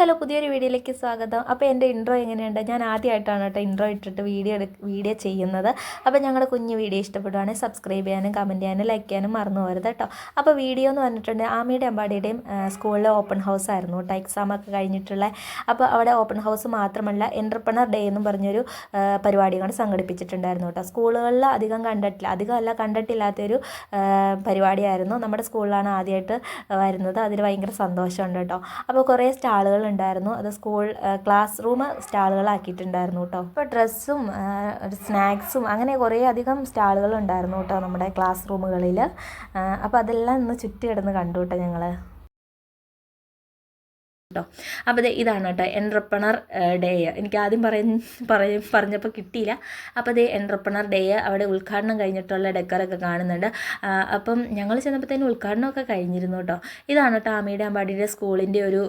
Hello, പുതിയൊരു വീഡിയോയിലേക്ക് സ്വാഗതം. അപ്പോൾ എൻ്റെ ഇൻട്രോ എങ്ങനെയുണ്ട്? ഞാൻ ആദ്യമായിട്ടാണ് കേട്ടോ ഇൻട്രോ ഇട്ടിട്ട് വീഡിയോ ചെയ്യുന്നത്. അപ്പോൾ ഞങ്ങളുടെ കുഞ്ഞു വീഡിയോ ഇഷ്ടപ്പെടുവാണെങ്കിൽ സബ്സ്ക്രൈബ് ചെയ്യാനും കമൻറ്റ് ചെയ്യാനും ലൈക്ക് ചെയ്യാനും മറന്നു പോകരുത് കേട്ടോ. അപ്പോൾ വീഡിയോ എന്ന് പറഞ്ഞിട്ടുണ്ട് ആമിയുടെ അമ്പാടിയുടെയും സ്കൂളിലെ ഓപ്പൺ ഹൗസ് ആയിരുന്നു കേട്ടോ, എക്സാമൊക്കെ കഴിഞ്ഞിട്ടുള്ള. അപ്പോൾ അവിടെ ഓപ്പൺ ഹൗസ് മാത്രമല്ല, എൻ്റർപ്രണർ ഡേ എന്നും പറഞ്ഞൊരു പരിപാടി കൂടെ സംഘടിപ്പിച്ചിട്ടുണ്ടായിരുന്നു കേട്ടോ. സ്കൂളുകളിൽ അധികമല്ല കണ്ടിട്ടില്ലാത്തൊരു പരിപാടിയായിരുന്നു. നമ്മുടെ സ്കൂളിലാണ് ആദ്യമായിട്ട് വരുന്നത്. അതിൽ ഭയങ്കര സന്തോഷമുണ്ട് കേട്ടോ. അപ്പോൾ കുറേ സ്റ്റാളുകൾ ഉണ്ടായിരുന്നു. അത് ക്ലാസ് റൂം സ്റ്റാളുകളാക്കിയിട്ടുണ്ടായിരുന്നു കേട്ടോ. ഇപ്പോൾ ഡ്രസ്സും സ്നാക്സും അങ്ങനെ കുറേ അധികം സ്റ്റാളുകൾ ഉണ്ടായിരുന്നു കേട്ടോ നമ്മുടെ ക്ലാസ് റൂമുകളിൽ. അപ്പോൾ അതെല്ലാം ഇന്ന് ചുറ്റി കിടന്ന് കണ്ടു കേട്ടോ ഞങ്ങൾ. കേട്ടോ, അപ്പോൾ ഇതാണ് കേട്ടോ എൻ്റർപ്രണർ ഡേ. എനിക്ക് ആദ്യം പറഞ്ഞപ്പോൾ കിട്ടിയില്ല. അപ്പോൾ എൻ്റർപ്രണർ ഡേ അവിടെ ഉദ്ഘാടനം കഴിഞ്ഞിട്ടുള്ള ഡെക്കറൊക്കെ കാണുന്നുണ്ട്. അപ്പം ഞങ്ങൾ ചെന്നപ്പോഴത്തേനും ഉദ്ഘാടനമൊക്കെ കഴിഞ്ഞിരുന്നു കേട്ടോ. ഇതാണ് കേട്ടോ ആമിയുടെ അമ്പാടിയുടെ സ്കൂളിൻ്റെ ഒരു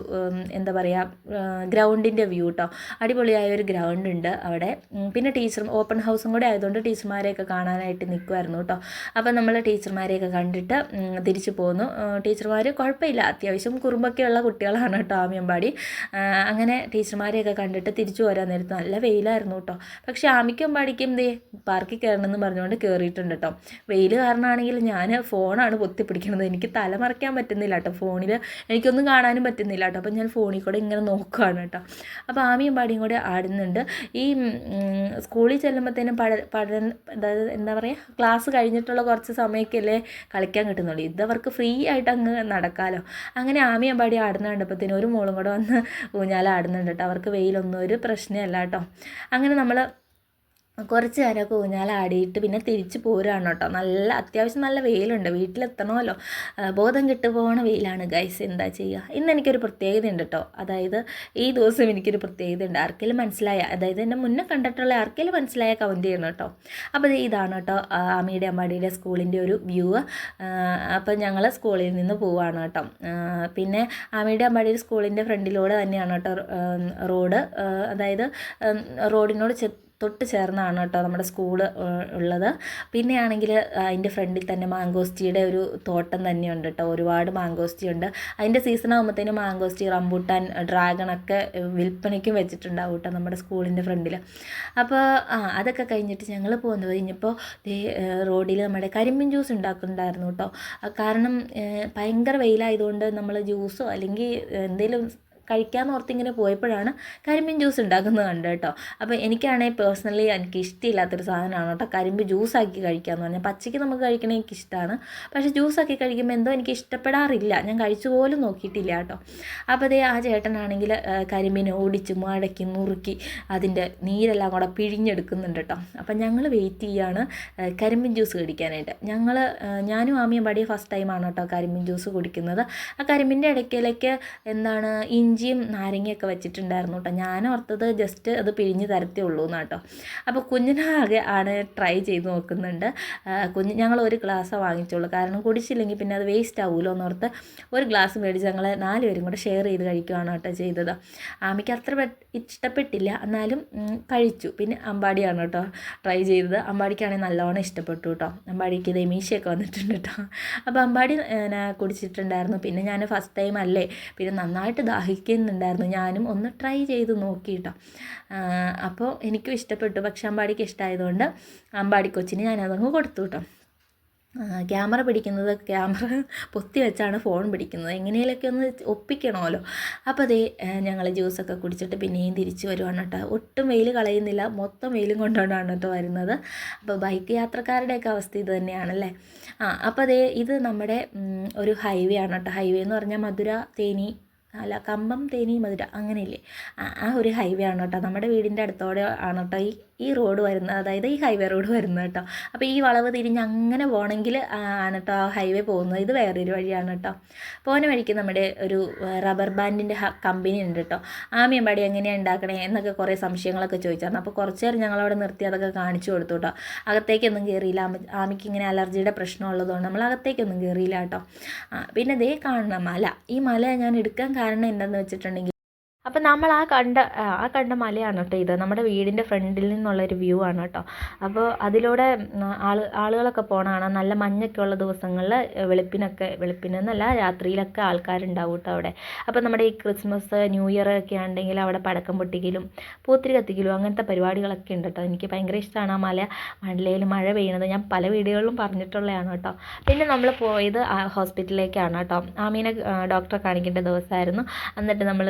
എന്താ പറയുക ഗ്രൗണ്ടിൻ്റെ വ്യൂ കേട്ടോ. അടിപൊളിയായ ഒരു ഗ്രൗണ്ട് ഉണ്ട് അവിടെ. പിന്നെ ഓപ്പൺ ഹൗസും കൂടെ ആയതുകൊണ്ട് ടീച്ചർമാരെയൊക്കെ കാണാനായിട്ട് നിൽക്കുമായിരുന്നു കേട്ടോ. അപ്പം നമ്മൾ ടീച്ചർമാരെയൊക്കെ കണ്ടിട്ട് തിരിച്ചു പോന്നു. ടീച്ചർമാർ കുഴപ്പമില്ല, അത്യാവശ്യം കുറുമ്പൊക്കെയുള്ള കുട്ടികളാണ് കേട്ടോ ആമിയമ്പാടി. അങ്ങനെ ടീച്ചർമാരെയൊക്കെ കണ്ടിട്ട് തിരിച്ചു പോരാൻ നേരത്ത് നല്ല വെയിലായിരുന്നു കേട്ടോ. പക്ഷേ ആമിക്കമ്പാടിക്കും പാർക്കിൽ കയറണമെന്ന് പറഞ്ഞുകൊണ്ട് കയറിയിട്ടുണ്ട് കേട്ടോ. വെയിൽ കാരണമാണെങ്കിൽ ഞാൻ ഫോണാണ് പൊത്തിപ്പിടിക്കുന്നത്. എനിക്ക് തല മറയ്ക്കാൻ പറ്റുന്നില്ല കേട്ടോ, ഫോണിൽ എനിക്കൊന്നും കാണാനും പറ്റുന്നില്ല കേട്ടോ. അപ്പം ഞാൻ ഫോണിൽ കൂടെ ഇങ്ങനെ നോക്കുകയാണ് കേട്ടോ. അപ്പോൾ ആമിയമ്പാടിയും കൂടെ ആടുന്നുണ്ട്. ഈ സ്കൂളിൽ ചെല്ലുമ്പോഴത്തേനും അതായത് എന്താ പറയുക, ക്ലാസ് കഴിഞ്ഞിട്ടുള്ള കുറച്ച് സമയമൊക്കെയല്ലേ കളിക്കാൻ കിട്ടുന്നുള്ളൂ. ഇതവർക്ക് ഫ്രീ ആയിട്ട് അങ്ങ് നടക്കാമല്ലോ. അങ്ങനെ ആമിയമ്പാടി ആടുന്ന കണ്ടപ്പോഴത്തേനും ഒരു മോളും കൂടെ വന്ന് ഊഞ്ഞാലാടുന്നുണ്ട് കേട്ടോ. അവർക്ക് വെയിലൊന്നും ഒരു പ്രശ്നമല്ല കേട്ടോ. അങ്ങനെ നമ്മൾ കുറച്ച് നേരമൊക്കെ ഊഞ്ഞാലാടിയിട്ട് പിന്നെ തിരിച്ച് പോരുകയാണ് കേട്ടോ. അത്യാവശ്യം നല്ല വെയിലുണ്ട്, വീട്ടിലെത്തണമല്ലോ. ബോധം കിട്ടുപോകണ വെയിലാണ് ഗൈസ്, എന്താ ചെയ്യുക. ഇന്ന് എനിക്കൊരു പ്രത്യേകത ഉണ്ട് കേട്ടോ. അതായത് ഈ ദിവസം എനിക്കൊരു പ്രത്യേകത ഉണ്ട്. ആർക്കെങ്കിലും മനസ്സിലായ, അതായത് എന്നെ മുന്നേ കണ്ടിട്ടുള്ള ആർക്കെങ്കിലും മനസ്സിലായ കമൻറ്റ് ചെയ്യണം കേട്ടോ. അപ്പോൾ ഇതാണ് കേട്ടോ ആമിയുടെ അമ്പാടിയുടെ സ്കൂളിൻ്റെ ഒരു വ്യൂ. അപ്പോൾ ഞങ്ങൾ സ്കൂളിൽ നിന്ന് പോവുകയാണ് കേട്ടോ. പിന്നെ ആമിയുടെ അമ്പാടിയുടെ സ്കൂളിൻ്റെ ഫ്രണ്ടിലൂടെ തന്നെയാണ് കേട്ടോ റോഡ്. അതായത് റോഡിനോട് തൊട്ട് ചേർന്നാണ് കേട്ടോ നമ്മുടെ സ്കൂള് ഉള്ളത്. പിന്നെയാണെങ്കിൽ അതിൻ്റെ ഫ്രണ്ടിൽ തന്നെ മാങ്കോസ്റ്റിയുടെ ഒരു തോട്ടം തന്നെയുണ്ട് കേട്ടോ. ഒരുപാട് മാങ്കോസ്റ്റി ഉണ്ട്. അതിൻ്റെ സീസൺ ആകുമ്പോഴത്തേനും മാങ്കോസ്റ്റി, റംബൂട്ടാൻ, ഡ്രാഗണൊക്കെ വിൽപ്പനയ്ക്കും വെച്ചിട്ടുണ്ടാവും കേട്ടോ നമ്മുടെ സ്കൂളിൻ്റെ ഫ്രണ്ടിൽ. അപ്പോൾ അതൊക്കെ കഴിഞ്ഞിട്ട് ഞങ്ങൾ പോകുന്നത് കഴിഞ്ഞപ്പോൾ റോഡിൽ നമ്മുടെ കരിമ്പിൻ ജ്യൂസ് ഉണ്ടാക്കുന്നുണ്ടായിരുന്നു കേട്ടോ. കാരണം ഭയങ്കര വെയിലായതുകൊണ്ട് നമ്മൾ ജ്യൂസോ അല്ലെങ്കിൽ എന്തെങ്കിലും കഴിക്കാമെന്ന് ഓർത്തിങ്ങനെ പോയപ്പോഴാണ് കരിമ്പിൻ ജ്യൂസ് ഉണ്ടാക്കുന്നത് കണ്ടത് കേട്ടോ. അപ്പോൾ എനിക്കാണെങ്കിൽ പേഴ്സണലി എനിക്ക് ഇഷ്ടമില്ലാത്തൊരു സാധനമാണ് കേട്ടോ കരിമ്പ് ജ്യൂസാക്കി കഴിക്കാമെന്ന് പറഞ്ഞാൽ. പച്ചയ്ക്ക് നമുക്ക് കഴിക്കണേ എനിക്കിഷ്ടമാണ്, പക്ഷേ ജ്യൂസാക്കി കഴിക്കുമ്പോൾ എന്തോ എനിക്ക് ഇഷ്ടപ്പെടാറില്ല. ഞാൻ കഴിച്ചു പോലും നോക്കിയിട്ടില്ല കേട്ടോ. അപ്പോൾ ആ ചേട്ടനാണെങ്കിൽ കരിമ്പിനെ ഓടിച്ച് മടക്കി നുറുക്കി അതിൻ്റെ നീരെല്ലാം കൂടെ പിഴിഞ്ഞെടുക്കുന്നുണ്ട് കേട്ടോ. അപ്പം ഞങ്ങൾ വെയിറ്റ് ചെയ്യാണ് കരിമ്പിൻ ജ്യൂസ് കുടിക്കാനായിട്ട്. ഞാനും ആമിയും പടിയെ ഫസ്റ്റ് ടൈമാണ് കേട്ടോ കരിമ്പിൻ ജ്യൂസ് കുടിക്കുന്നത്. ആ കരിമ്പിൻ്റെ ഇടയ്ക്കിലേക്ക് എന്താണ് ഇഞ്ചിയും നാരങ്ങയൊക്കെ വെച്ചിട്ടുണ്ടായിരുന്നു കേട്ടോ. ഞാൻ ഓർത്തത് ജസ്റ്റ് അത് പിഴിഞ്ഞ് തരത്തേ ഉള്ളൂ എന്നാണ് കേട്ടോ. അപ്പോൾ കുഞ്ഞിനാകെ ആണ് ട്രൈ ചെയ്ത് നോക്കുന്നുണ്ട്. ഞങ്ങൾ ഒരു ഗ്ലാസ് വാങ്ങിച്ചുള്ളൂ, കാരണം കുടിച്ചില്ലെങ്കിൽ പിന്നെ അത് വേസ്റ്റ് ആവുമല്ലോ എന്നോർത്ത് ഒരു ഗ്ലാസ് മേടിച്ച് ഞങ്ങൾ 4 പേരും കൂടെ ഷെയർ ചെയ്ത് കഴിക്കുകയാണ് കേട്ടോ ചെയ്തത്. ആമിക്ക് അത്ര ഇഷ്ടപ്പെട്ടില്ല, എന്നാലും കഴിച്ചു. പിന്നെ അമ്പാടിയാണ് കേട്ടോ ട്രൈ ചെയ്തത്. അമ്പാടിക്കാണെങ്കിൽ നല്ലോണം ഇഷ്ടപ്പെട്ടു കേട്ടോ. അമ്പാടിക്ക് മീശയൊക്കെ വന്നിട്ടുണ്ട് കേട്ടോ. അപ്പോൾ അമ്പാടി കുടിച്ചിട്ടുണ്ടായിരുന്നു. പിന്നെ ഞാൻ ഫസ്റ്റ് ടൈം അല്ലേ, പിന്നെ നന്നായിട്ട് ദാഹിക്കുന്നുണ്ടായിരുന്നു. ഞാനും ഒന്ന് ട്രൈ ചെയ്ത് നോക്കി കേട്ടോ. അപ്പോൾ എനിക്കും ഇഷ്ടപ്പെട്ടു. പക്ഷെ അമ്പാടിക്ക് ഇഷ്ടമായതുകൊണ്ട് അമ്പാടി കൊച്ചിന് ഞാനതങ്ങ് കൊടുത്തു കേട്ടോ. ക്യാമറ പൊത്തി വെച്ചാണ് ഫോൺ പിടിക്കുന്നത്. എങ്ങനെയൊക്കെ ഒന്ന് ഒപ്പിക്കണമല്ലോ. അപ്പോൾ ഞങ്ങൾ ജ്യൂസൊക്കെ കുടിച്ചിട്ട് പിന്നെയും തിരിച്ച് വരുവാണ് കേട്ടോ. ഒട്ടും വെയിൽ കളയുന്നില്ല, മൊത്തം വെയിലും കൊണ്ടുകൊണ്ടാണ് കേട്ടോ വരുന്നത്. അപ്പോൾ ബൈക്ക് യാത്രക്കാരുടെയൊക്കെ അവസ്ഥ ഇത് തന്നെയാണല്ലേ. അപ്പോൾ ഇത് നമ്മുടെ ഒരു ഹൈവേ ആണ് കേട്ടോ. ഹൈവേ എന്ന് പറഞ്ഞാൽ മധുര, തേനി, കമ്പം, തേനി, മധുര അങ്ങനെയില്ലേ, ആ ഒരു ഹൈവേ ആണ് കേട്ടോ. നമ്മുടെ വീടിൻ്റെ അടുത്തോടെ ആണ് കേട്ടോ ഈ റോഡ് വരുന്നത്, അതായത് ഈ ഹൈവേ റോഡ് വരുന്നത് കേട്ടോ. അപ്പോൾ ഈ വളവ് തിരിഞ്ഞ് അങ്ങനെ പോകണമെങ്കിൽ ആണ് കേട്ടോ ആ ഹൈവേ പോകുന്നത്. ഇത് വേറൊരു വഴിയാണ് കേട്ടോ. പോകുന്ന വഴിക്ക് നമ്മുടെ ഒരു റബ്ബർ ബാൻഡിൻ്റെ കമ്പനി ഉണ്ട് കേട്ടോ. ആമിയമ്പാടി എങ്ങനെയാണ് ഉണ്ടാക്കണേ എന്നൊക്കെ കുറേ സംശയങ്ങളൊക്കെ ചോദിച്ചായിരുന്നു. അപ്പോൾ കുറച്ച് നേരം ഞങ്ങളവിടെ നിർത്തി അതൊക്കെ കാണിച്ചു കൊടുത്തു കേട്ടോ. അകത്തേക്കൊന്നും കയറിയില്ല. ആമിക്ക് ഇങ്ങനെ അലർജിയുടെ പ്രശ്നമുള്ളതുകൊണ്ട് നമ്മൾ അകത്തേക്കൊന്നും കയറിയില്ല കേട്ടോ. പിന്നെ കാണണം മല. ഈ മല ഞാൻ എടുക്കാൻ കാരണം എന്താണെന്ന് വെച്ചിട്ടുണ്ടെങ്കിൽ അപ്പം നമ്മൾ ആ കണ്ട മലയാണ് കേട്ടോ ഇത്. നമ്മുടെ വീടിൻ്റെ ഫ്രണ്ടിൽ നിന്നുള്ളൊരു വ്യൂ ആണ് കേട്ടോ. അപ്പോൾ അതിലൂടെ ആളുകളൊക്കെ പോകണതാണ്. നല്ല മഞ്ഞൊക്കെ ഉള്ള ദിവസങ്ങളിൽ വെളുപ്പിനെന്നല്ല രാത്രിയിലൊക്കെ ആൾക്കാരുണ്ടാവും കേട്ടോ അവിടെ. അപ്പോൾ നമ്മുടെ ഈ ക്രിസ്മസ് ന്യൂ ഇയർ ഒക്കെ ആണെങ്കിൽ അവിടെ പടക്കം പൊട്ടിക്കലും പൂത്തിരി കത്തിക്കലും അങ്ങനത്തെ പരിപാടികളൊക്കെ ഉണ്ട് കേട്ടോ. എനിക്ക് ഭയങ്കര ഇഷ്ടമാണ് ആ മലയിൽ മഴ പെയ്യണത്. ഞാൻ പല വീഡിയോകളിലും പറഞ്ഞിട്ടുള്ളതാണ് കേട്ടോ. പിന്നെ നമ്മൾ പോയത് ഹോസ്പിറ്റലിലേക്കാണ് കേട്ടോ. ആമീനെ ഡോക്ടറെ കാണിക്കേണ്ട ദിവസമായിരുന്നു. എന്നിട്ട് നമ്മൾ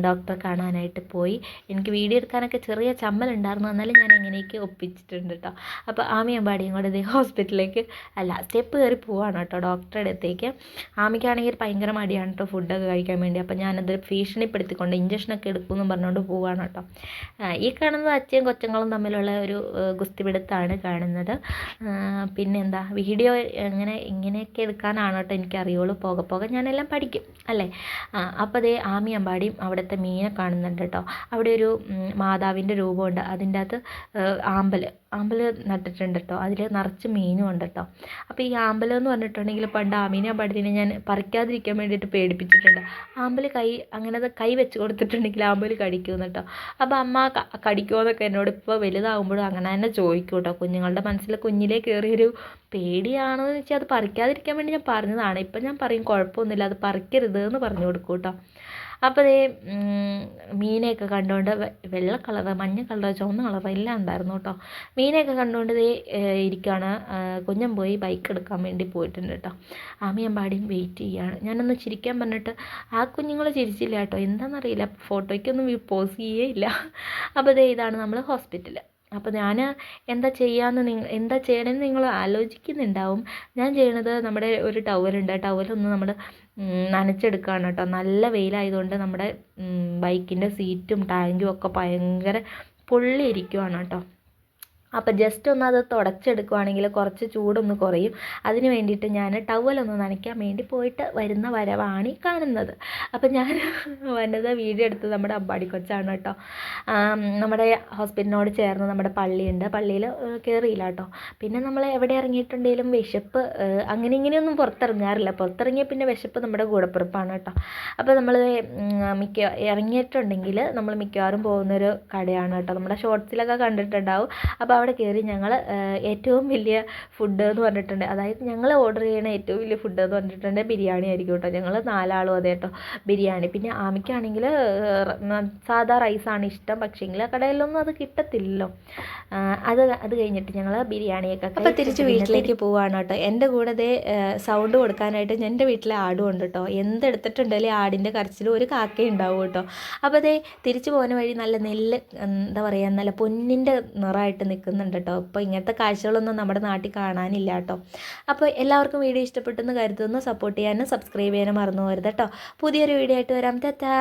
ഡോക്ടറെ കാണാനായിട്ട് പോയി. എനിക്ക് വീഡിയോ എടുക്കാനൊക്കെ ചെറിയ ചമ്മലുണ്ടായിരുന്നു, എന്നാലും ഞാൻ എങ്ങനെയൊക്കെ ഒപ്പിച്ചിട്ടുണ്ട് കേട്ടോ. അപ്പോൾ ആമി അമ്പാടിയും കൂടെ ഇതേ ഹോസ്പിറ്റലിലേക്ക് സ്റ്റെപ്പ് കയറി പോവാണ് കേട്ടോ ഡോക്ടറുടെ അടുത്തേക്ക്. ആമിക്കാണെങ്കിൽ ഭയങ്കര മടിയാണ് കേട്ടോ ഫുഡൊക്കെ കഴിക്കാൻ വേണ്ടി. അപ്പോൾ ഞാനത് ഭീഷണിപ്പെടുത്തിക്കൊണ്ട് ഇഞ്ചക്ഷനൊക്കെ എടുക്കുമെന്നും പറഞ്ഞുകൊണ്ട് പോവാണ് കേട്ടോ. ഈ കാണുന്നത് അച്ഛയും കൊച്ചങ്ങളും തമ്മിലുള്ള ഒരു ഗുസ്തിപിടുത്താണ് കാണുന്നത്. പിന്നെന്താ വീഡിയോ ഇങ്ങനെയൊക്കെ എടുക്കാനാണ് കേട്ടോ എനിക്കറിയുള്ളൂ. പോകെ ഞാനെല്ലാം പഠിക്കും അല്ലേ. അപ്പോൾ അതേ ആമി അമ്പാടിയും അവിടുത്തെ മീനെ കാണുന്നുണ്ട് കേട്ടോ. അവിടെ ഒരു മാതാവിൻ്റെ രൂപമുണ്ട്. അതിൻ്റെ അകത്ത് ആമ്പൽ നട്ടിട്ടുണ്ട് കേട്ടോ. അതിൽ നിറച്ച് മീനും ഉണ്ട് കേട്ടോ. അപ്പോൾ ഈ ആമ്പൽ എന്ന് പറഞ്ഞിട്ടുണ്ടെങ്കിൽ പണ്ട് ആമീനെ അമ്പാടിനെ ഞാൻ പറിക്കാതിരിക്കാൻ വേണ്ടിയിട്ട് പേടിപ്പിച്ചിട്ടുണ്ട്. കൈ വെച്ച് കൊടുത്തിട്ടുണ്ടെങ്കിൽ ആമ്പൽ കടിക്കുമെന്ന് കേട്ടോ. അപ്പോൾ അമ്മ കടിക്കുമോ എന്നൊക്കെ എന്നോട് ഇപ്പോൾ വലുതാകുമ്പോഴും അങ്ങനെ തന്നെ ചോദിക്കും കേട്ടോ. കുഞ്ഞുങ്ങളുടെ മനസ്സിൽ കുഞ്ഞിലേ കയറിയൊരു പേടിയാണോ എന്ന് വെച്ചാൽ അത് പറിക്കാതിരിക്കാൻ വേണ്ടി ഞാൻ പറഞ്ഞതാണ്. ഇപ്പം ഞാൻ പറയും കുഴപ്പമൊന്നുമില്ല, അത് പറിക്കരുത് എന്ന് പറഞ്ഞു കൊടുക്കും കേട്ടോ. അപ്പോൾ അതേ മീനെയൊക്കെ കണ്ടുകൊണ്ട് വെള്ള കളറ്, മഞ്ഞ കളറ്, ചുവന്ന കളറ് എല്ലാം ഉണ്ടായിരുന്നു കേട്ടോ. മീനെയൊക്കെ കണ്ടുകൊണ്ട് ഇരിക്കുകയാണ്. കുഞ്ഞൻ പോയി ബൈക്ക് എടുക്കാൻ വേണ്ടി പോയിട്ടുണ്ട് കേട്ടോ. ആമിയമ്പാടിയും വെയിറ്റ് ചെയ്യുകയാണ്. ഞാനൊന്ന് ചിരിക്കാൻ പറഞ്ഞിട്ട് ആ കുഞ്ഞുങ്ങൾ ചിരിച്ചില്ല കേട്ടോ. എന്താണെന്നറിയില്ല, ഫോട്ടോയ്ക്കൊന്നും പോസ് ചെയ്യേയില്ല. അപ്പോൾ ഇതാണ് നമ്മൾ ഹോസ്പിറ്റൽ. അപ്പോൾ ഞാൻ എന്താ ചെയ്യണമെന്ന് നിങ്ങൾ ആലോചിക്കുന്നുണ്ടാവും. ഞാൻ ചെയ്യണത് നമ്മുടെ ഒരു ടവലുണ്ട്. ടവലൊന്ന് നമ്മൾ നനച്ചെടുക്കുകയാണ് കേട്ടോ. നല്ല വെയിലായതുകൊണ്ട് നമ്മുടെ ബൈക്കിൻ്റെ സീറ്റും ടാങ്കും ഒക്കെ ഭയങ്കര പൊള്ളിയിരിക്കുവാണ് കേട്ടോ. അപ്പോൾ ജസ്റ്റ് ഒന്ന് അത് തുടച്ചെടുക്കുവാണെങ്കിൽ കുറച്ച് ചൂടൊന്ന് കുറയും. അതിന് വേണ്ടിയിട്ട് ഞാൻ ടവലൊന്ന് നനയ്ക്കാൻ വേണ്ടി പോയിട്ട് വരുന്ന വരവാണ് ഈ കാണുന്നത്. അപ്പോൾ ഞാൻ വന്നത് വീഡിയോ എടുത്തത് നമ്മുടെ അമ്പാടി കൊച്ചാണ് കേട്ടോ. നമ്മുടെ ഹോസ്പിറ്റലിനോട് ചേർന്ന് നമ്മുടെ പള്ളിയുണ്ട്. പള്ളിയിൽ കയറിയില്ല കേട്ടോ. പിന്നെ നമ്മൾ എവിടെ ഇറങ്ങിയിട്ടുണ്ടെങ്കിലും വിശപ്പ് അങ്ങനെ ഇങ്ങനെയൊന്നും പുറത്തിറങ്ങാറില്ല. പുറത്തിറങ്ങിയ പിന്നെ വിശപ്പ് നമ്മുടെ കൂടപ്പിറപ്പാണ് കേട്ടോ. അപ്പോൾ നമ്മൾ ഇറങ്ങിയിട്ടുണ്ടെങ്കിൽ നമ്മൾ മിക്കവാറും പോകുന്നൊരു കടയാണ് കേട്ടോ. നമ്മുടെ ഷോർട്സിലൊക്കെ കണ്ടിട്ടുണ്ടാവും. അപ്പോൾ അവിടെ കയറി ഞങ്ങൾ ഏറ്റവും വലിയ ഫുഡ് എന്ന് പറഞ്ഞിട്ടുണ്ട്, അതായത് ഞങ്ങൾ ഓർഡർ ചെയ്യണ ഏറ്റവും വലിയ ഫുഡ് എന്ന് പറഞ്ഞിട്ടുണ്ടെങ്കിൽ ബിരിയാണി ആയിരിക്കും കേട്ടോ. ഞങ്ങൾ 4 ആളും അതെ കേട്ടോ ബിരിയാണി. പിന്നെ ആമിക്കാണെങ്കിൽ സാധാ റൈസാണ് ഇഷ്ടം. പക്ഷേങ്കിൽ കടയിലൊന്നും അത് കിട്ടത്തില്ലല്ലോ. അത് കഴിഞ്ഞിട്ട് ഞങ്ങൾ ബിരിയാണിയൊക്കെ അപ്പോൾ തിരിച്ച് വീട്ടിലേക്ക് പോവുകയാണ് കേട്ടോ. എൻ്റെ കൂടെ സൗണ്ട് കൊടുക്കാനായിട്ട് എൻ്റെ വീട്ടിലെ ആടും ഉണ്ട് കേട്ടോ. എന്തെടുത്തിട്ടുണ്ടെങ്കിൽ ആടിൻ്റെ കരച്ചിലും ഒരു കാക്കയും ഉണ്ടാവും കേട്ടോ. അപ്പോൾ തിരിച്ചു പോകുന്ന വഴി നല്ല നെല്ല് എന്താ പറയുക, നല്ല പൊന്നിൻ്റെ നിറമായിട്ട് നിൽക്കുന്നുണ്ട് കേട്ടോ. അപ്പോൾ ഇങ്ങനത്തെ കാഴ്ചകളൊന്നും നമ്മുടെ നാട്ടിൽ കാണാനില്ല കേട്ടോ. അപ്പോൾ എല്ലാവർക്കും വീഡിയോ ഇഷ്ടപ്പെട്ടെന്ന് കരുതുന്നു. സപ്പോർട്ട് ചെയ്യാനും സബ്സ്ക്രൈബ് ചെയ്യാനും മറന്നു പോകരുത് കേട്ടോ. പുതിയൊരു വീഡിയോ ആയിട്ട് വരാം. ടാറ്റാ.